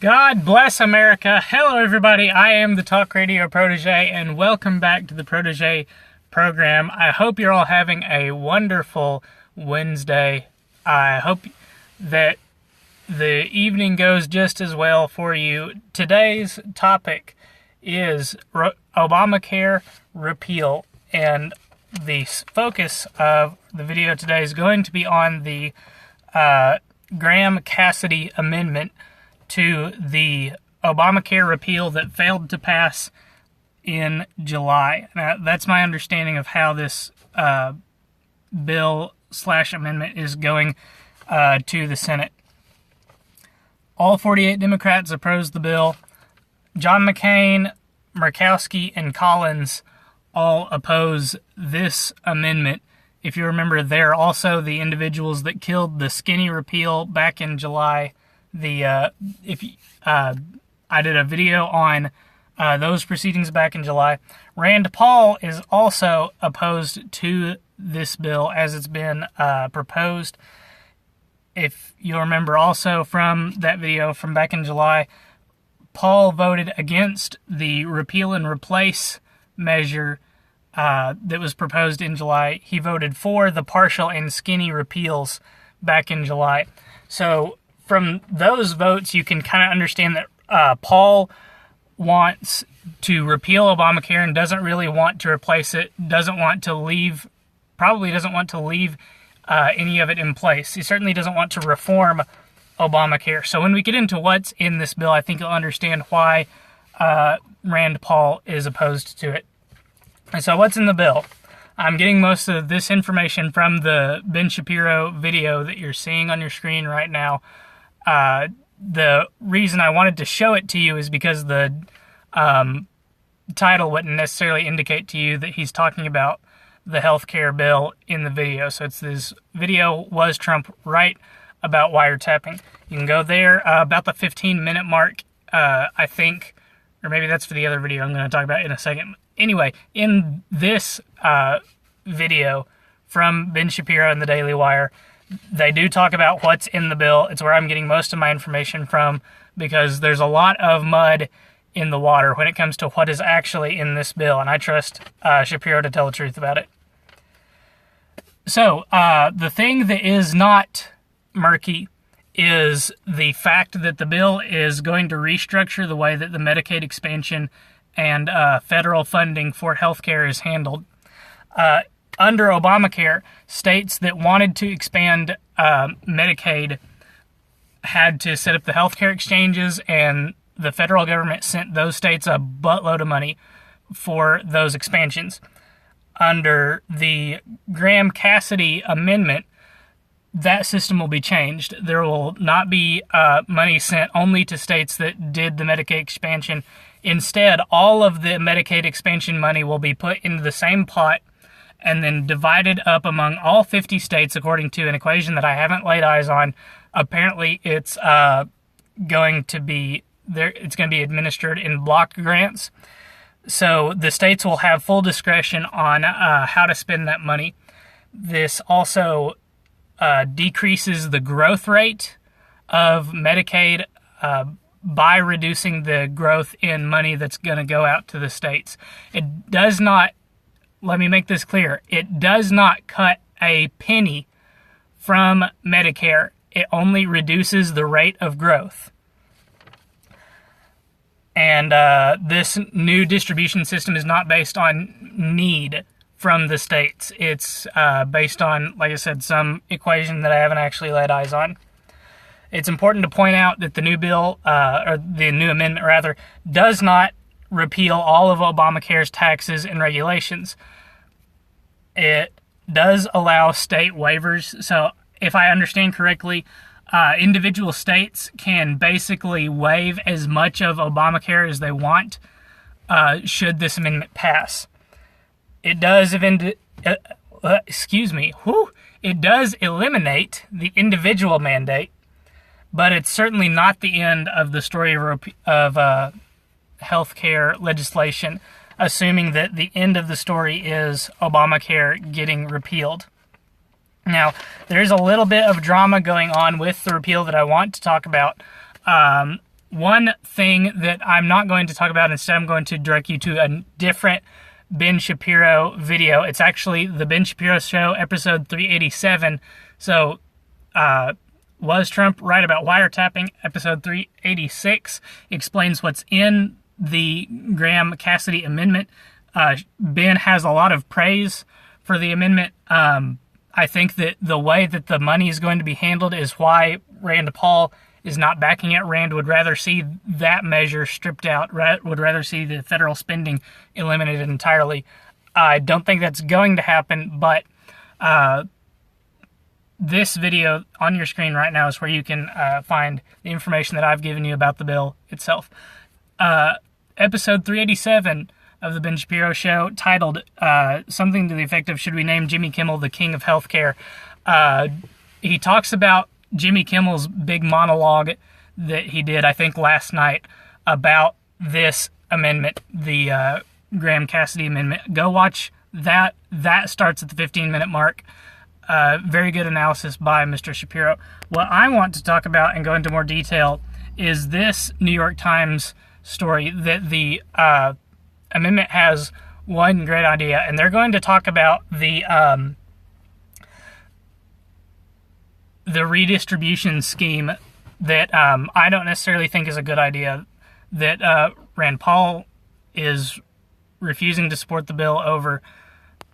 God bless America. Hello, everybody. I am the Talk Radio Protege, and welcome back to the Protege program. I hope you're all having a wonderful Wednesday. I hope that the evening goes just as well for you. Today's topic is Obamacare Repeal, and the focus of the video today is going to be on the Graham-Cassidy amendment to the Obamacare repeal that failed to pass in July. Now, that's my understanding of how this bill/amendment is going to the Senate. All 48 Democrats opposed the bill. John McCain, Murkowski, and Collins all oppose this amendment. If you remember, they're also the individuals that killed the skinny repeal back in July. I did a video on those proceedings back in July. Rand Paul is also opposed to this bill as it's been proposed. If you'll remember also from that video from back in July, Paul voted against the repeal and replace measure that was proposed in July. He voted for the partial and skinny repeals back in July. So from those votes, you can kind of understand that Paul wants to repeal Obamacare and doesn't really want to replace it, probably doesn't want to leave any of it in place. He certainly doesn't want to reform Obamacare. So when we get into what's in this bill, I think you'll understand why Rand Paul is opposed to it. And so what's in the bill? I'm getting most of this information from the Ben Shapiro video that you're seeing on your screen right now. The reason I wanted to show it to you is because the title wouldn't necessarily indicate to you that he's talking about the healthcare bill in the video. So it's this video, Was Trump Right About Wiretapping? You can go there about the 15-minute mark, I think, or maybe that's for the other video I'm going to talk about in a second. Anyway, in this video from Ben Shapiro and the Daily Wire, they do talk about what's in the bill. It's where I'm getting most of my information from because there's a lot of mud in the water when it comes to what is actually in this bill, and I trust Shapiro to tell the truth about it. So, the thing that is not murky is the fact that the bill is going to restructure the way that the Medicaid expansion and federal funding for healthcare is handled. Under Obamacare, states that wanted to expand Medicaid had to set up the healthcare exchanges, and the federal government sent those states a buttload of money for those expansions. Under the Graham-Cassidy amendment, that system will be changed. There will not be money sent only to states that did the Medicaid expansion. Instead, all of the Medicaid expansion money will be put into the same pot and then divided up among all 50 states according to an equation that I haven't laid eyes on. Apparently, it's going to be administered in block grants. So the states will have full discretion on how to spend that money. This also decreases the growth rate of Medicaid by reducing the growth in money that's going to go out to the states. It does not, let me make this clear, it does not cut a penny from Medicare. It only reduces the rate of growth. And this new distribution system is not based on need from the states. It's based on, like I said, some equation that I haven't actually laid eyes on. It's important to point out that the new bill, or the new amendment rather, does not repeal all of Obamacare's taxes and regulations. It does allow state waivers. So if I understand correctly, individual states can basically waive as much of Obamacare as they want should this amendment pass. It does it does eliminate the individual mandate, but it's certainly not the end of the story of healthcare legislation, assuming that the end of the story is Obamacare getting repealed. Now, there's a little bit of drama going on with the repeal that I want to talk about. One thing that I'm not going to talk about, instead I'm going to direct you to a different Ben Shapiro video. It's actually the Ben Shapiro Show, episode 387. So, was Trump right about wiretapping? Episode 386 explains what's in the Graham-Cassidy amendment. Ben has a lot of praise for the amendment. I think that the way that the money is going to be handled is why Rand Paul is not backing it. Rand would rather see that measure stripped out, would rather see the federal spending eliminated entirely. I don't think that's going to happen, but this video on your screen right now is where you can find the information that I've given you about the bill itself. Episode 387 of the Ben Shapiro Show, titled something to the effect of, "Should we name Jimmy Kimmel the king of healthcare?" He talks about Jimmy Kimmel's big monologue that he did, I think, last night about this amendment, the Graham-Cassidy amendment. Go watch that. That starts at the 15-minute mark. Very good analysis by Mr. Shapiro. What I want to talk about and go into more detail is this New York Times story that the amendment has one great idea, and they're going to talk about the redistribution scheme that I don't necessarily think is a good idea, that Rand Paul is refusing to support the bill over.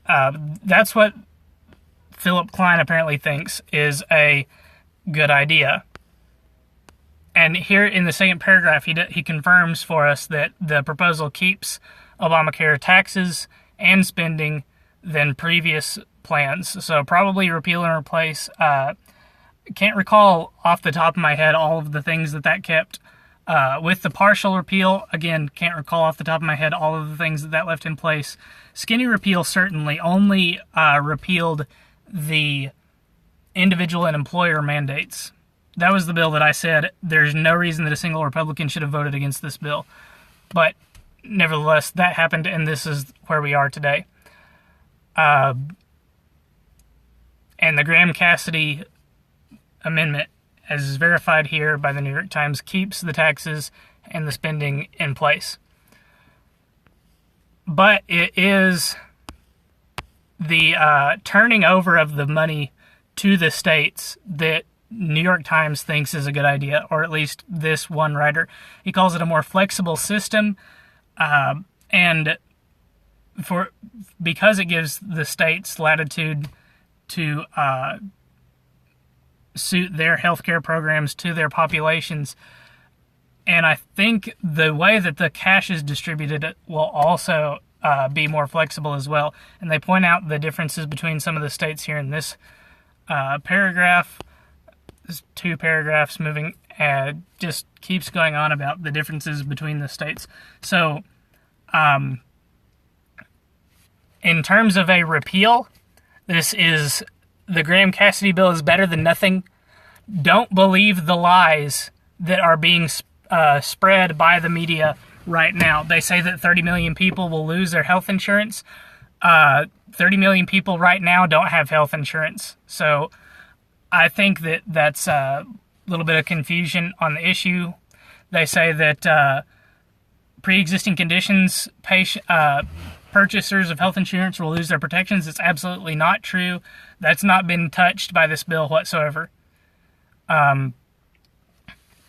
That's what Philip Klein apparently thinks is a good idea. And here in the second paragraph, he confirms for us that the proposal keeps Obamacare taxes and spending than previous plans. So probably repeal and replace. Can't recall off the top of my head all of the things that kept. With the partial repeal, again, can't recall off the top of my head all of the things that left in place. Skinny repeal certainly only repealed the individual and employer mandates. That was the bill that I said there's no reason that a single Republican should have voted against this bill. But nevertheless, that happened, and this is where we are today. And the Graham-Cassidy amendment, as is verified here by the New York Times, keeps the taxes and the spending in place. But it is the turning over of the money to the states that New York Times thinks is a good idea, or at least this one writer. He calls it a more flexible system, and because it gives the states latitude to suit their healthcare programs to their populations. And I think the way that the cash is distributed will also be more flexible as well. And they point out the differences between some of the states here in this paragraph. There's 2 paragraphs moving, just keeps going on about the differences between the states. So, in terms of a repeal, the Graham-Cassidy bill is better than nothing. Don't believe the lies that are being spread by the media right now. They say that 30 million people will lose their health insurance. 30 million people right now don't have health insurance. So I think that that's a little bit of confusion on the issue. They say that pre-existing conditions purchasers of health insurance will lose their protections. It's absolutely not true. That's not been touched by this bill whatsoever.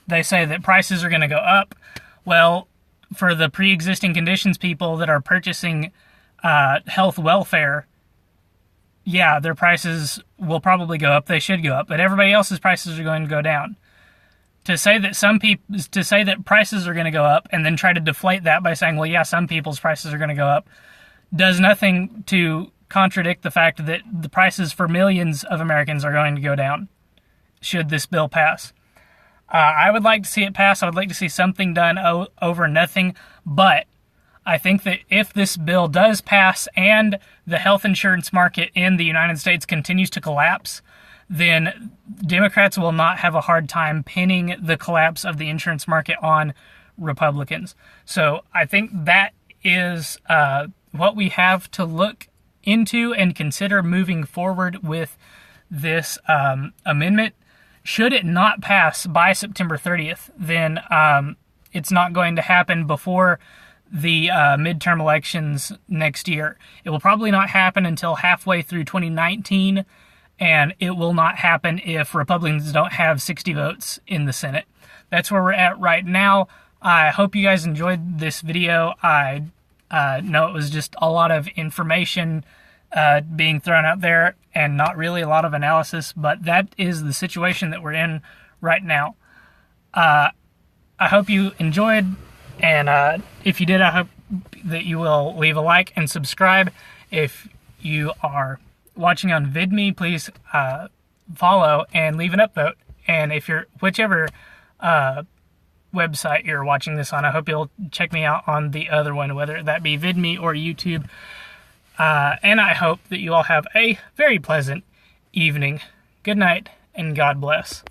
They say that prices are going to go up. Well, for the pre-existing conditions people that are purchasing health welfare, yeah, their prices will probably go up. They should go up, but everybody else's prices are going to go down. To say that prices are going to go up and then try to deflate that by saying, well, yeah, some people's prices are going to go up, does nothing to contradict the fact that the prices for millions of Americans are going to go down should this bill pass. I would like to see it pass. I would like to see something done over nothing, but I think that if this bill does pass and the health insurance market in the United States continues to collapse, then Democrats will not have a hard time pinning the collapse of the insurance market on Republicans. So I think that is what we have to look into and consider moving forward with this amendment. should it not pass by September 30th, then it's not going to happen before the midterm elections next year. It will probably not happen until halfway through 2019, and it will not happen if Republicans don't have 60 votes in the Senate. That's where we're at right now. I hope you guys enjoyed this video. I know it was just a lot of information being thrown out there and not really a lot of analysis, but that is the situation that we're in right now. I hope you enjoyed, and if you did, I hope that you will leave a like and subscribe. If you are watching on VidMe, please follow and leave an upvote. And if you're whichever website you're watching this on, I hope you'll check me out on the other one, whether that be VidMe or YouTube. And I hope that you all have a very pleasant evening. Good night, and God bless.